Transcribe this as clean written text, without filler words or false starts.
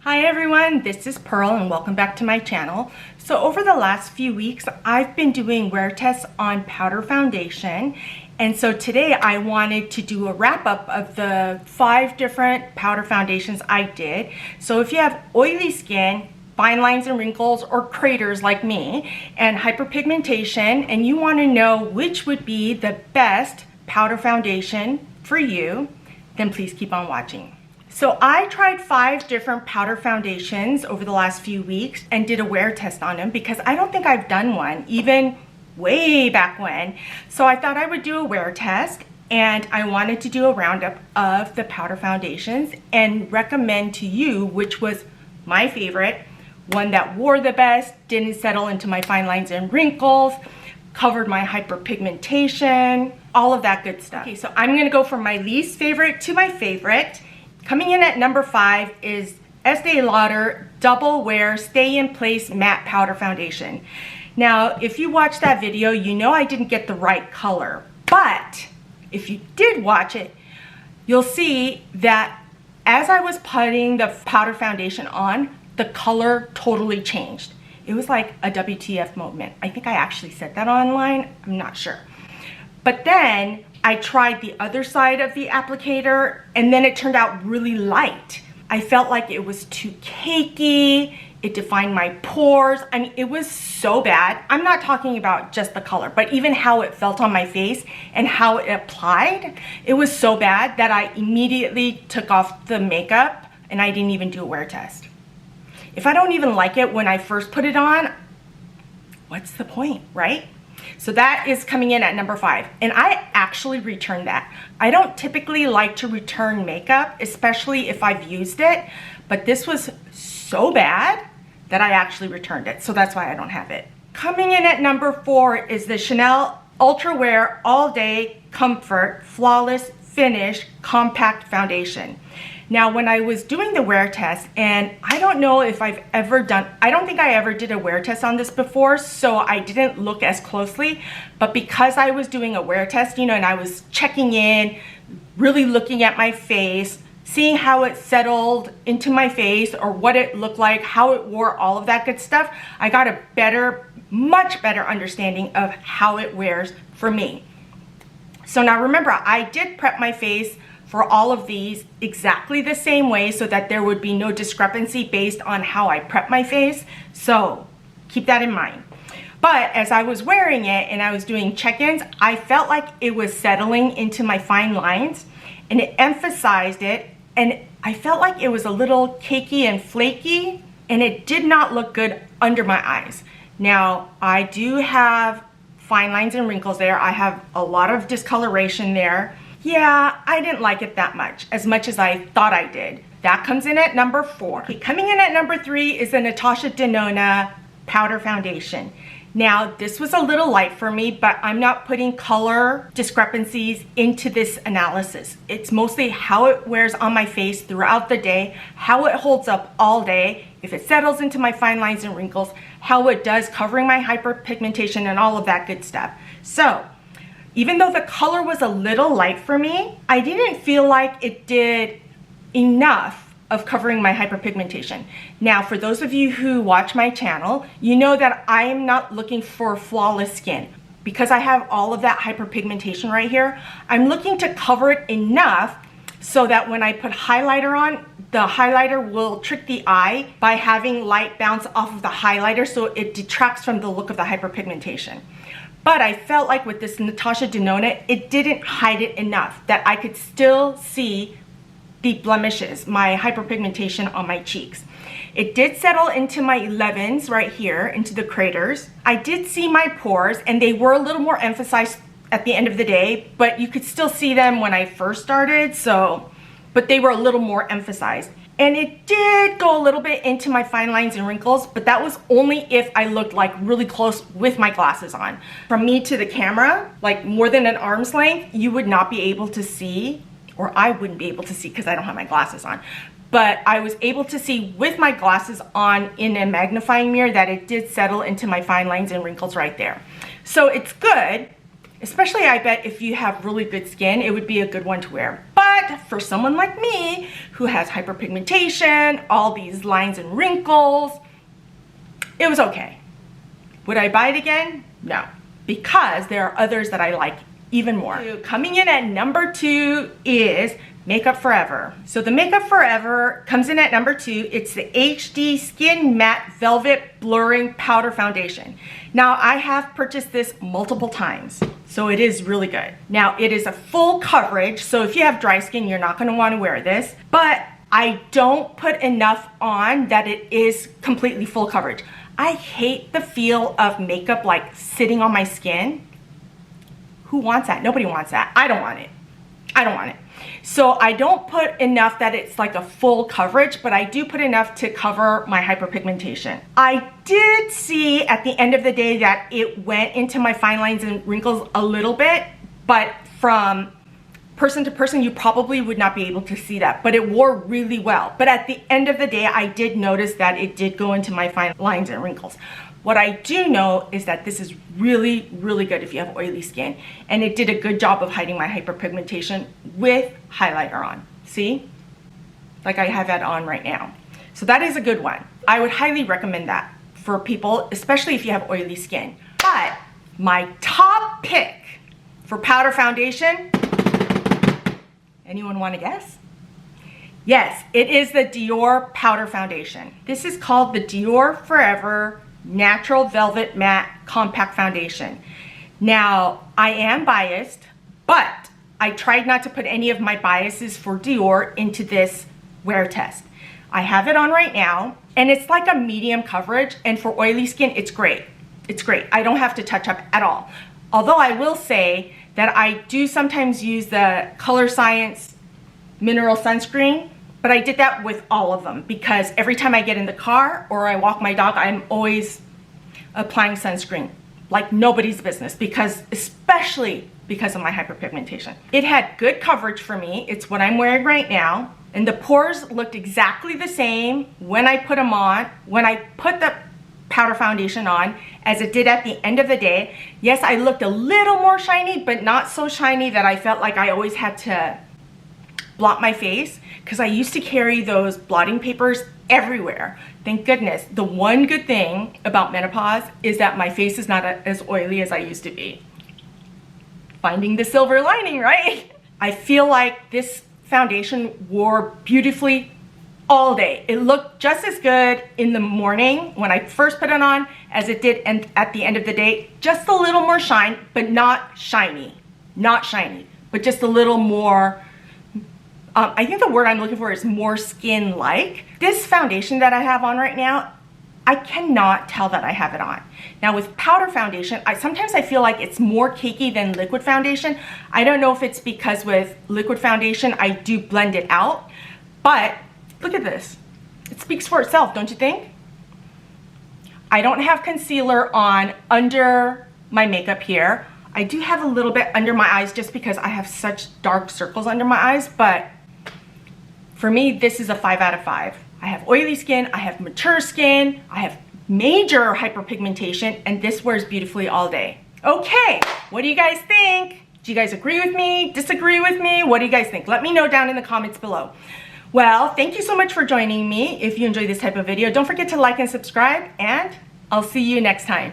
Hi everyone, this is Pearl and welcome back to my channel. So over the last few weeks, I've been doing wear tests on powder foundation. And so today I wanted to do a wrap up of the 5 different powder foundations I did. So if you have oily skin, fine lines and wrinkles, or craters like me, and hyperpigmentation, and you want to know which would be the best powder foundation for you, then please keep on watching. So I tried 5 different powder foundations over the last few weeks and did a wear test on them because I don't think I've done one, even way back when. So I thought I would do a wear test, and I wanted to do a roundup of the powder foundations and recommend to you which was my favorite, one that wore the best, didn't settle into my fine lines and wrinkles, covered my hyperpigmentation, all of that good stuff. Okay, so I'm gonna go from my least favorite to my favorite. Coming in at number 5 is Estee Lauder Double Wear Stay in Place Matte Powder Foundation. Now, if you watched that video, you know I didn't get the right color. But if you did watch it, you'll see that as I was putting the powder foundation on, the color totally changed. It was like a WTF moment. I think I actually said that online. I'm not sure. But then I tried the other side of the applicator, and then it turned out really light. I felt like it was too cakey. It defined my pores. I mean, it was so bad. I'm not talking about just the color, but even how it felt on my face and how it applied. It was so bad that I immediately took off the makeup and I didn't even do a wear test. If I don't even like it when I first put it on, what's the point, right? So that is coming in at number 5, and I actually returned that. I don't typically like to return makeup, especially if I've used it, but this was so bad that I actually returned it, so that's why I don't have it. Coming in at number 4 is the Chanel Ultra Wear All Day Comfort Flawless Finish Compact Foundation. Now, when I was doing the wear test, and I don't know if I've ever done, I don't think I ever did a wear test on this before, so I didn't look as closely, but because I was doing a wear test, you know, and I was checking in, really looking at my face, seeing how it settled into my face or what it looked like, how it wore, all of that good stuff, I got a better, much better understanding of how it wears for me. So now remember, I did prep my face for all of these exactly the same way so that there would be no discrepancy based on how I prep my face. So keep that in mind. But as I was wearing it and I was doing check-ins, I felt like it was settling into my fine lines and it emphasized it, and I felt like it was a little cakey and flaky, and it did not look good under my eyes. Now, I do have fine lines and wrinkles there. I have a lot of discoloration there. Yeah, I didn't like it that much as I thought I did. That comes in at number 4. Okay, coming in at number 3 is the Natasha Denona Powder Foundation. Now, this was a little light for me, but I'm not putting color discrepancies into this analysis. It's mostly how it wears on my face throughout the day, how it holds up all day, if it settles into my fine lines and wrinkles, how it does covering my hyperpigmentation and all of that good stuff. So, even though the color was a little light for me, I didn't feel like it did enough of covering my hyperpigmentation. Now, for those of you who watch my channel, you know that I am not looking for flawless skin. Because I have all of that hyperpigmentation right here, I'm looking to cover it enough so that when I put highlighter on, the highlighter will trick the eye by having light bounce off of the highlighter, so it detracts from the look of the hyperpigmentation. But I felt like with this Natasha Denona, it didn't hide it enough that I could still see the blemishes, my hyperpigmentation on my cheeks. It did settle into my 11s right here, into the craters. I did see my pores, and they were a little more emphasized at the end of the day, but you could still see them when I first started, but they were a little more emphasized. And it did go a little bit into my fine lines and wrinkles, but that was only if I looked like really close with my glasses on. From me to the camera, like more than an arm's length, you would not be able to see, or I wouldn't be able to see because I don't have my glasses on. But I was able to see with my glasses on in a magnifying mirror that it did settle into my fine lines and wrinkles right there. So it's good. Especially, I bet if you have really good skin, it would be a good one to wear. But for someone like me who has hyperpigmentation, all these lines and wrinkles, it was okay. Would I buy it again? No, because there are others that I like even more. Coming in at number 2 is Makeup Forever. So the Makeup Forever comes in at number 2. It's the HD Skin Matte Velvet Blurring Powder Foundation. Now, I have purchased this multiple times, so it is really good. Now, it is a full coverage, so if you have dry skin, you're not gonna wanna wear this, but I don't put enough on that it is completely full coverage. I hate the feel of makeup like sitting on my skin. Who wants that? Nobody wants that. I don't want it. I don't want it. So I don't put enough that it's like a full coverage, but I do put enough to cover my hyperpigmentation. I did see at the end of the day that it went into my fine lines and wrinkles a little bit, but from person to person, you probably would not be able to see that, but it wore really well. But at the end of the day, I did notice that it did go into my fine lines and wrinkles. What I do know is that this is really, really good if you have oily skin, and it did a good job of hiding my hyperpigmentation with highlighter on. See? Like I have that on right now. So that is a good one. I would highly recommend that for people, especially if you have oily skin. But my top pick for powder foundation, anyone want to guess? Yes, it is the Dior Powder Foundation. This is called the Dior Forever Natural Velvet Matte Compact Foundation. Now, I am biased, but I tried not to put any of my biases for Dior into this wear test. I have it on right now, and it's like a medium coverage, and for oily skin, it's great. It's great. I don't have to touch up at all. Although I will say that I do sometimes use the Color Science Mineral Sunscreen, but I did that with all of them because every time I get in the car or I walk my dog, I'm always applying sunscreen like nobody's business, because especially because of my hyperpigmentation. It had good coverage for me. It's what I'm wearing right now. And the pores looked exactly the same when I put them on, when I put the powder foundation on, as it did at the end of the day. Yes, I looked a little more shiny, but not so shiny that I felt like I always had to blot my face, because I used to carry those blotting papers everywhere. Thank goodness. The one good thing about menopause is that my face is not as oily as I used to be. Finding the silver lining, right? I feel like this foundation wore beautifully all day. It looked just as good in the morning when I first put it on as it did at the end of the day. Just a little more shine, but not shiny. Not shiny, but just a little more, I think the word I'm looking for is more skin-like. This foundation that I have on right now, I cannot tell that I have it on. Now with powder foundation, sometimes I feel like it's more cakey than liquid foundation. I don't know if it's because with liquid foundation, I do blend it out, but look at this. It speaks for itself, don't you think? I don't have concealer on under my makeup here. I do have a little bit under my eyes just because I have such dark circles under my eyes, but for me, this is a 5 out of 5. I have oily skin, I have mature skin, I have major hyperpigmentation, and this wears beautifully all day. Okay, what do you guys think? Do you guys agree with me? Disagree with me? What do you guys think? Let me know down in the comments below. Well, thank you so much for joining me. If you enjoy this type of video, don't forget to like and subscribe, and I'll see you next time.